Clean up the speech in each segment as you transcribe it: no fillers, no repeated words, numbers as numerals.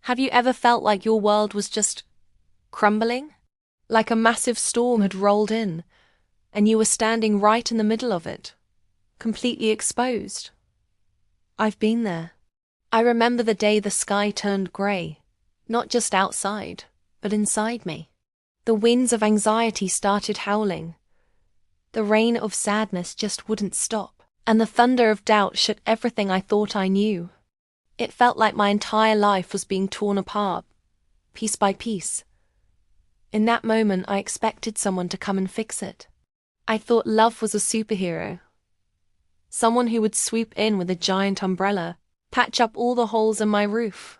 Have you ever felt like your world was just crumbling? Like a massive storm had rolled in, and you were standing right in the middle of it, completely exposed? I've been there. I remember the day the sky turned grey, not just outside, but inside me. The winds of anxiety started howling. The rain of sadness just wouldn't stop, and the thunder of doubt shook everything I thought I knew. It felt like my entire life was being torn apart, piece by piece. In that moment, I expected someone to come and fix it. I thought love was a superhero. Someone who would swoop in with a giant umbrella, patch up all the holes in my roof,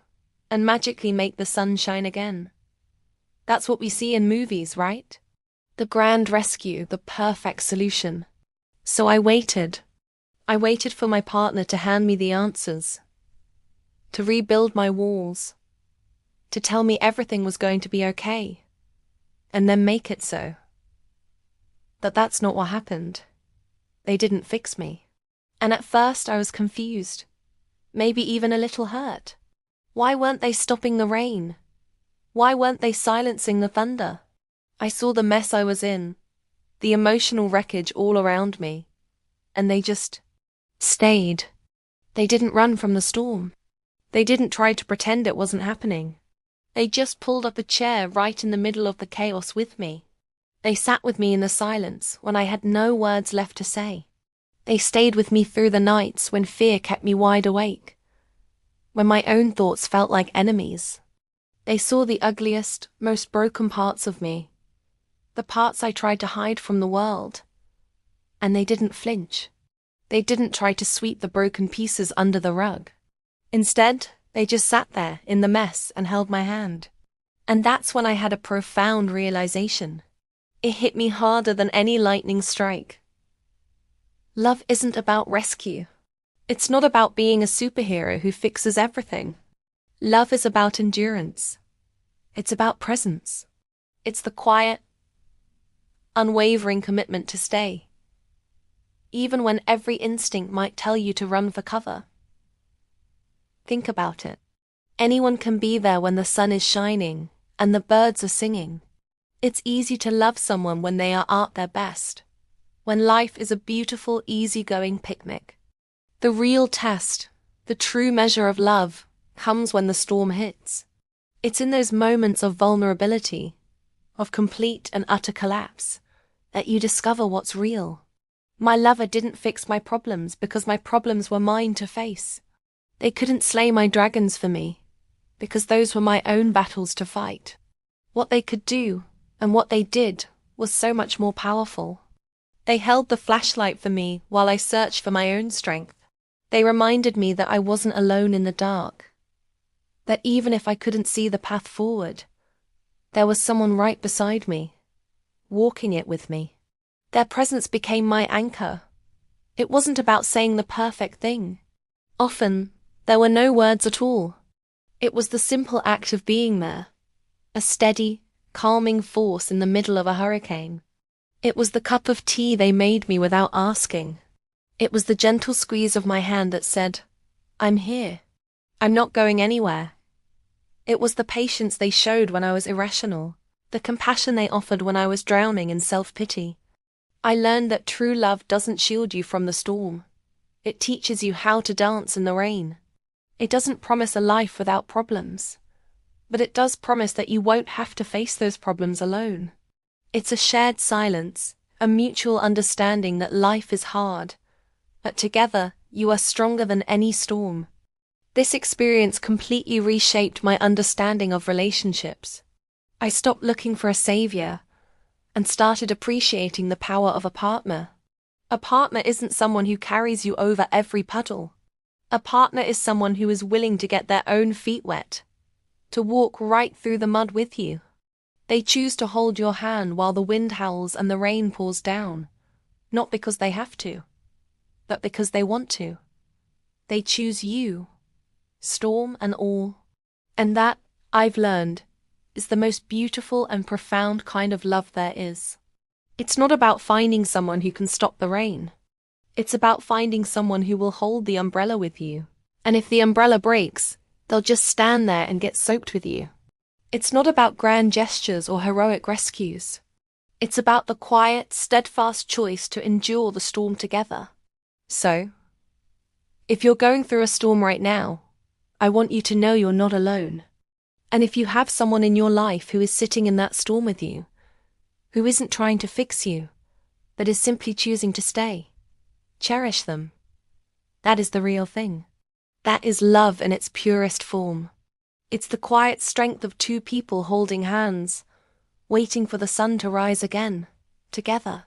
and magically make the sun shine again. That's what we see in movies, right? The grand rescue, the perfect solution. So I waited. I waited for my partner to hand me the answers, to rebuild my walls, to tell me everything was going to be okay, and then make it so. But that's not what happened. They didn't fix me. And at first I was confused, maybe even a little hurt. Why weren't they stopping the rain? Why weren't they silencing the thunder? I saw the mess I was in, the emotional wreckage all around me, and they just stayed. They didn't run from the storm. They didn't try to pretend it wasn't happening. They just pulled up a chair right in the middle of the chaos with me. They sat with me in the silence when I had no words left to say. They stayed with me through the nights when fear kept me wide awake, when my own thoughts felt like enemies. They saw the ugliest, most broken parts of me, the parts I tried to hide from the world. And they didn't flinch. They didn't try to sweep the broken pieces under the rug. Instead, they just sat there in the mess and held my hand. And that's when I had a profound realization. It hit me harder than any lightning strike. Love isn't about rescue. It's not about being a superhero who fixes everything. Love is about endurance. It's about presence. It's the quiet, unwavering commitment to stay, even when every instinct might tell you to run for cover. Think about it. Anyone can be there when the sun is shining and the birds are singing. It's easy to love someone when they are at their best, when life is a beautiful, easygoing picnic. The real test, the true measure of love, comes when the storm hits. It's in those moments of vulnerability, of complete and utter collapse, that you discover what's real. My lover didn't fix my problems because my problems were mine to face. They couldn't slay my dragons for me, because those were my own battles to fight. What they could do, and what they did, was so much more powerful. They held the flashlight for me while I searched for my own strength. They reminded me that I wasn't alone in the dark, that even if I couldn't see the path forward, there was someone right beside me, walking it with me. Their presence became my anchor. It wasn't about saying the perfect thing. Often, there were no words at all. It was the simple act of being there, a steady, calming force in the middle of a hurricane. It was the cup of tea they made me without asking. It was the gentle squeeze of my hand that said, "I'm here. I'm not going anywhere." It was the patience they showed when I was irrational, the compassion they offered when I was drowning in self-pity. I learned that true love doesn't shield you from the storm. It teaches you how to dance in the rain. It doesn't promise a life without problems, but it does promise that you won't have to face those problems alone. It's a shared silence, a mutual understanding that life is hard, but together you are stronger than any storm. This experience completely reshaped my understanding of relationships. I stopped looking for a savior and started appreciating the power of a partner. A partner isn't someone who carries you over every puddle. A partner is someone who is willing to get their own feet wet, to walk right through the mud with you. They choose to hold your hand while the wind howls and the rain pours down, not because they have to, but because they want to. They choose you, storm and all. And that, I've learned, is the most beautiful and profound kind of love there is. It's not about finding someone who can stop the rain. It's about finding someone who will hold the umbrella with you. And if the umbrella breaks, They'll just stand there and get soaked with you. It's not about grand gestures or heroic rescues. It's about the quiet, steadfast choice to endure the storm together. So, if you're going through a storm right now, I want you to know you're not alone. And if you have someone in your life who is sitting in that storm with you, who isn't trying to fix you, but is simply choosing to stay, cherish them. That is the real thing. That is love in its purest form. It's the quiet strength of two people holding hands, waiting for the sun to rise again, together.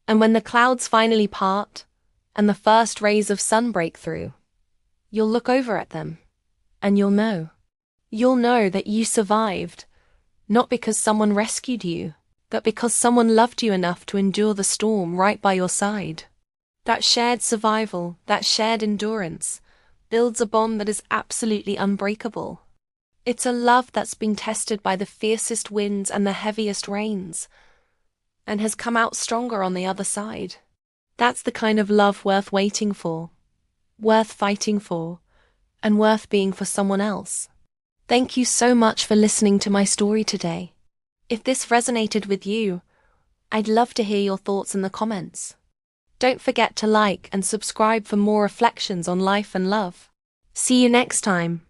And when the clouds finally part, and the first rays of sun break through, you'll look over at them, and you'll know. You'll know that you survived, not because someone rescued you, but because someone loved you enough to endure the storm right by your side. That shared survival, that shared endurance, builds a bond that is absolutely unbreakable. It's a love that's been tested by the fiercest winds and the heaviest rains, and has come out stronger on the other side. That's the kind of love worth waiting for, worth fighting for, and worth being for someone else. Thank you so much for listening to my story today. If this resonated with you, I'd love to hear your thoughts in the comments. Don't forget to like and subscribe for more reflections on life and love. See you next time.